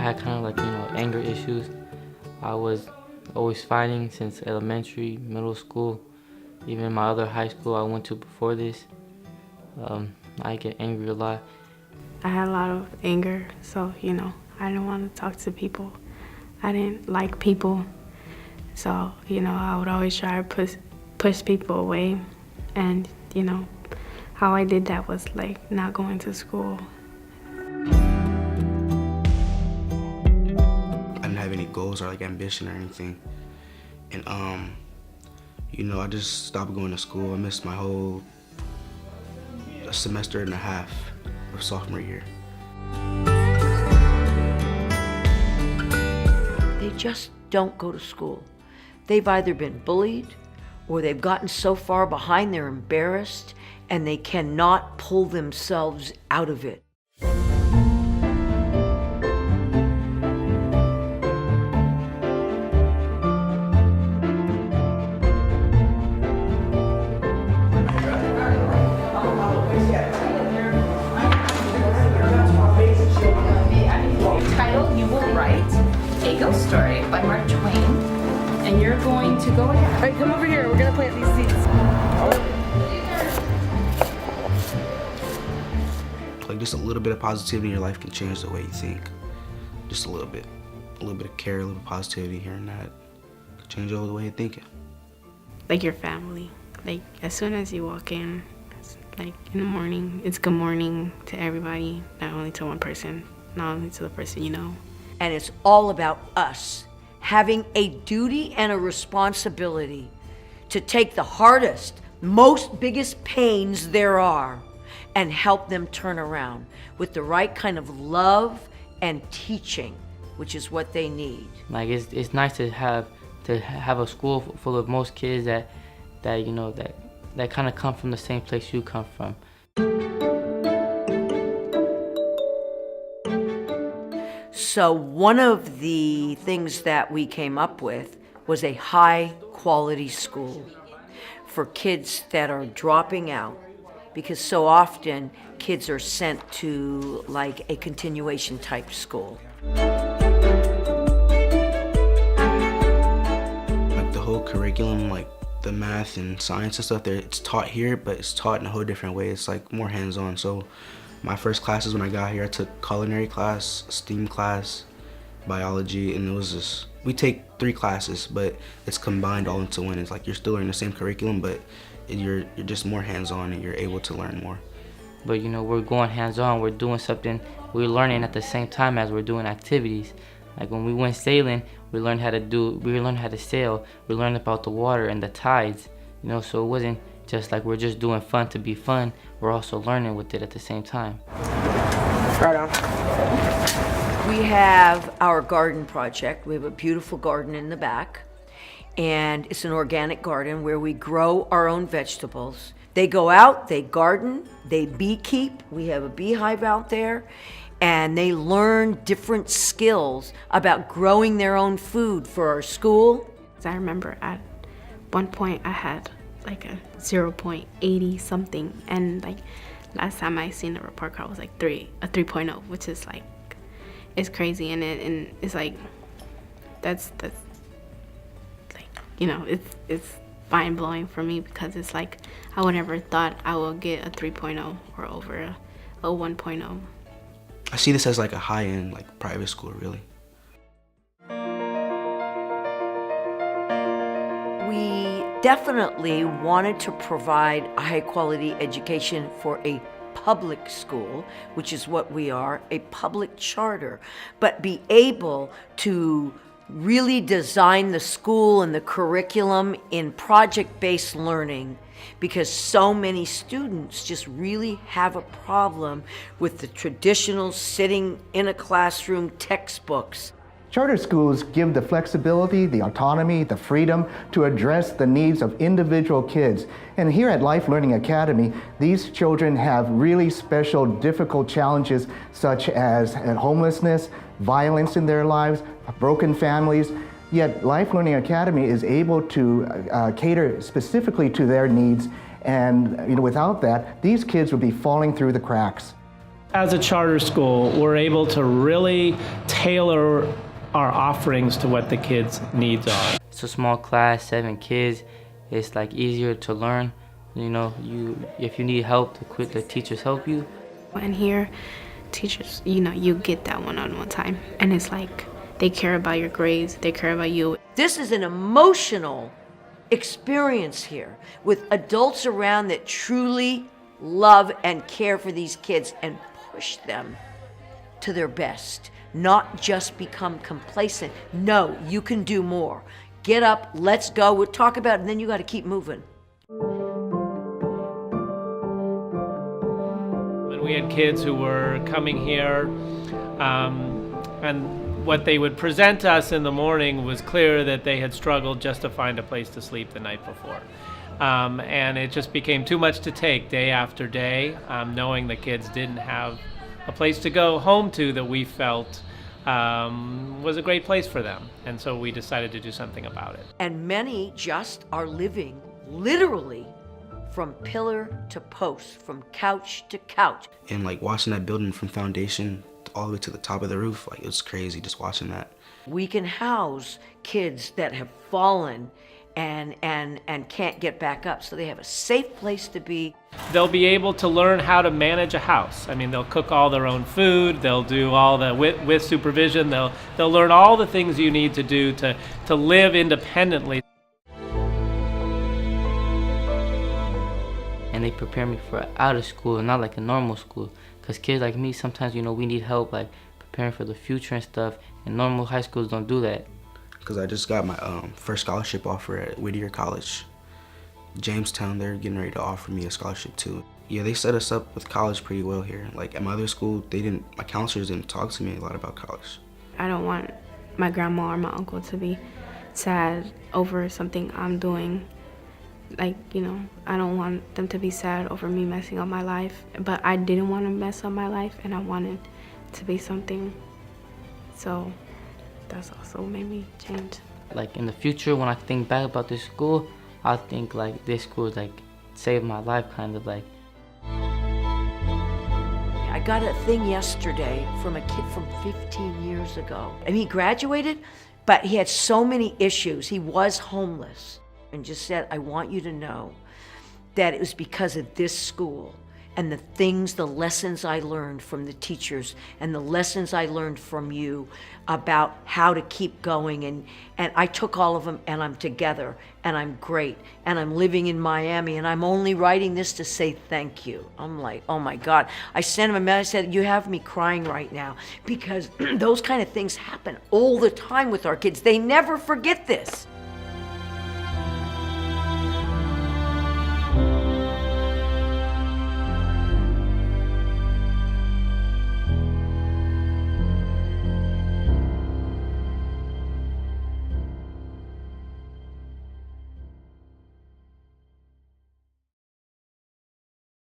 had kind of like, anger issues. I was always fighting since elementary, middle school, even my other high school I went to before this. I get angry a lot. I had a lot of anger, so, I didn't want to talk to people. I didn't like people, so, I would always try to push people away. And, how I did that was like not going to school. I didn't have any goals or like ambition or anything. And I just stopped going to school. I missed my whole semester and a half of sophomore year. They just don't go to school. They've either been bullied or they've gotten so far behind they're embarrassed and they cannot pull themselves out of it. Title, you will write A Ghost Story by Mark Twain, and you're going to go ahead. All right, come over here. We're gonna plant these seeds. Like just a little bit of positivity in your life can change the way you think. Just a little bit of care, a little bit of positivity here and that can change all the way you're thinking. Like your family. Like as soon as you walk in, it's like in the morning, it's good morning to everybody, not only to one person, not only to the person you know. And it's all about us having a duty and a responsibility to take the hardest, biggest pains there are and help them turn around with the right kind of love and teaching, which is what they need. Like it's nice to have a school full of most kids that kind of come from the same place you come from. So one of the things that we came up with was a high quality school for kids that are dropping out, because so often kids are sent to like a continuation type school. Like the whole curriculum, like the math and science and stuff, it's taught here, but it's taught in a whole different way. It's like more hands-on. So my first classes when I got here, I took culinary class, STEAM class, biology, and it was just, we take 3 classes, but it's combined all into one. It's like you're still learning the same curriculum, but you're just more hands-on and you're able to learn more. But we're going hands-on, we're doing something, we're learning at the same time as we're doing activities. Like when we went sailing, we learned how to sail, we learned about the water and the tides, so it wasn't just like we're just doing fun to be fun, we're also learning with it at the same time. Right on. We have our garden project. We have a beautiful garden in the back, and it's an organic garden where we grow our own vegetables. They go out, they garden, they beekeep. We have a beehive out there, and they learn different skills about growing their own food for our school. I remember at one point I had like a 0.80 something, and like last time I seen the report card was like a 3.0, which is like, it's crazy. And it's like that's like it's mind blowing for me, because it's like I would never thought I would get a 3.0 or over a 1.0. I see this as like a high-end like private school, really. We definitely wanted to provide a high-quality education for a public school, which is what we are, a public charter, but be able to really design the school and the curriculum in project-based learning, because so many students just really have a problem with the traditional sitting in a classroom textbooks. Charter schools give the flexibility, the autonomy, the freedom to address the needs of individual kids. And here at Life Learning Academy, these children have really special, difficult challenges such as homelessness, violence in their lives, broken families. Yet Life Learning Academy is able to cater specifically to their needs, and without that, these kids would be falling through the cracks. As a charter school, we're able to really tailor our offerings to what the kids' needs are. It's a small class, 7 kids. It's like easier to learn. You know, if you need help, the teachers help you. And here, teachers, you know, you get that one-on-one time. And it's like, they care about your grades, they care about you. This is an emotional experience here with adults around that truly love and care for these kids and push them to their best, not just become complacent. No, you can do more. Get up, let's go, we'll talk about it, and then you got to keep moving. And we had kids who were coming here, and what they would present to us in the morning was clear that they had struggled just to find a place to sleep the night before. And it just became too much to take day after day, knowing the kids didn't have a place to go home to that we felt was a great place for them. And so we decided to do something about it. And many just are living literally from pillar to post, from couch to couch. And like watching that building from foundation all the way to the top of the roof, like it was crazy just watching that. We can house kids that have fallen and can't get back up, so they have a safe place to be. They'll be able to learn how to manage a house. I mean, they'll cook all their own food, they'll do all the, with supervision, they'll learn all the things you need to do to live independently. And they prepare me for out of school, not like a normal school. Because kids like me, sometimes, you know, we need help like preparing for the future and stuff, and normal high schools don't do that. Because I just got my first scholarship offer at Whittier College. Jamestown, they're getting ready to offer me a scholarship too. Yeah, they set us up with college pretty well here. Like at my other school, my counselors didn't talk to me a lot about college. I don't want my grandma or my uncle to be sad over something I'm doing. Like, you know, I don't want them to be sad over me messing up my life. But I didn't want to mess up my life, and I wanted to be something. So that's also made me change. Like in the future, when I think back about this school, I think like this school like saved my life, kind of like. I got a thing yesterday from a kid from 15 years ago. And he graduated, but he had so many issues. He was homeless, and just said, I want you to know that it was because of this school and the lessons I learned from the teachers and the lessons I learned from you about how to keep going. And I took all of them, and I'm together, and I'm great, and I'm living in Miami, and I'm only writing this to say thank you. I'm like, oh my God. I sent him a message, I said, you have me crying right now, because those kind of things happen all the time with our kids. They never forget this.